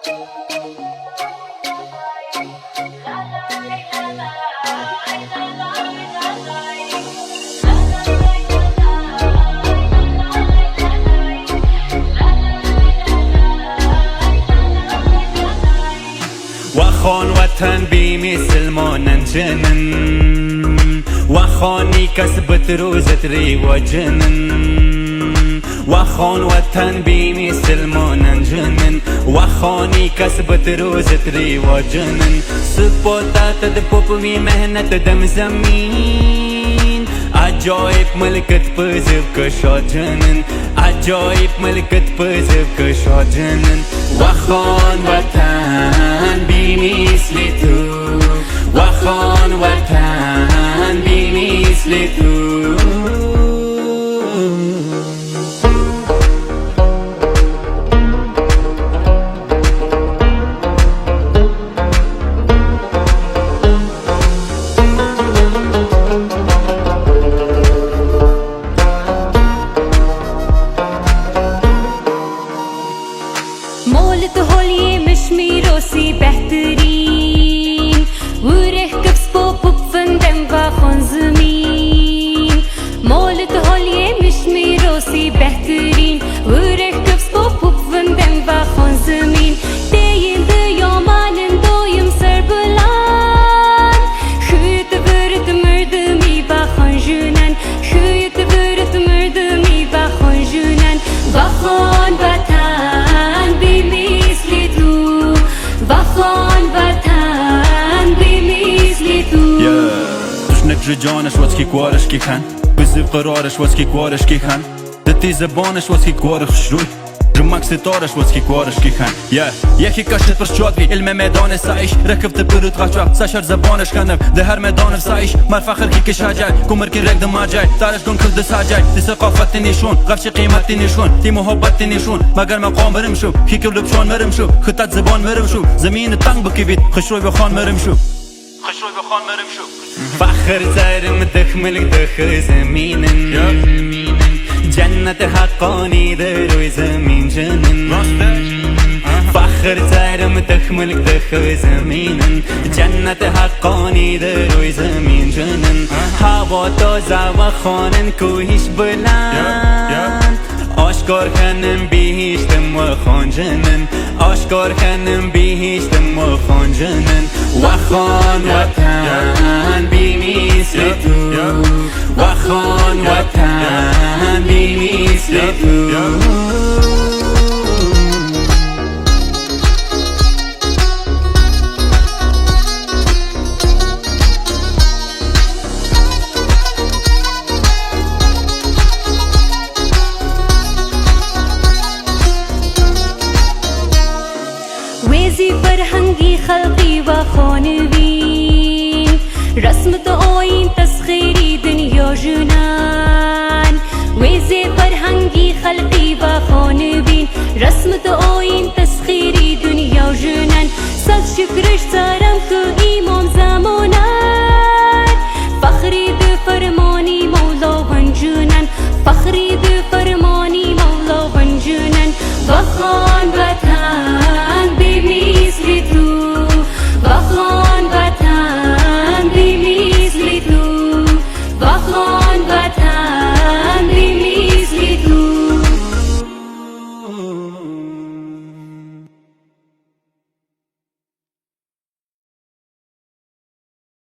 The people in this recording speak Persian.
وخان وطن بمثل ما ننجنن وخاني كسبت روزة رواجنن وخان وطن بمثل ما ننجنن وخاني كسبت روزة رواجنن سبوتات دبوب مي مهنة دم زمين عجائب ملكت بزب كشاجنن عجائب ملكت بزب كشاجنن وخان وطن بمثل تو وخان وطن بمثل تو مولد هولي مش ميروسي بهترين وركب سبوب بفندم واخون زمين مولد هولي مش ميروسي بهترين وركب سبوب بفندم واخون زمين دين ديومانن دويم سربلان خيط برد مردمي واخون جنن خيط برد مردمي واخون جنن واخون وطن بمثل تو وخان وطن بمثل تو تشنك جانش واسكي كوارش كي كان بزيب قرارش واسكي كوارش كي كان دتي زبانش واسكي كوارش روی رمک ستارش واسكي كوارش كي كان یکی کشت پر شادوی علم میدان سعیش رکبت برود غچا سشر زبانش کنم ده هر میدان سعیش مر فخر کی کشاجای کمر کی رگ دماجای تارش گون کل دساجای دی ثقافت نشون غفش قیمت نشون دی محبت نشون مگر مقام برم شو کی کلب شون مرم شو خطت زبان مرم شو زمین تنگ بکوید خشروی بخوان مرم شو خشروی بخوان مرم شو فخر زارم دخمل دخ زمینن جنت حقانی در روی زمین جنن فخر زارم دخمل دخ زمینن جنت حقانی در روی زمین جنن هوا تازه و خانن کوهیش بلند آشکار کنم بیهیشتم و خان جنن آشکار کنم بیهیشتم و خان جنن وخان وطن بمثل تو وخان وطن بمثل تو ویزی فرهنگی خلقی و خانوین رسمت آین تسخیری دنیا جنان ویزی فرهنگی خلقی و خانوین رسمت آین تسخیری دنیا جنان صد شکرش سارم که ایمام زمانان فخری ده فرمانی مولا هنجنان فخری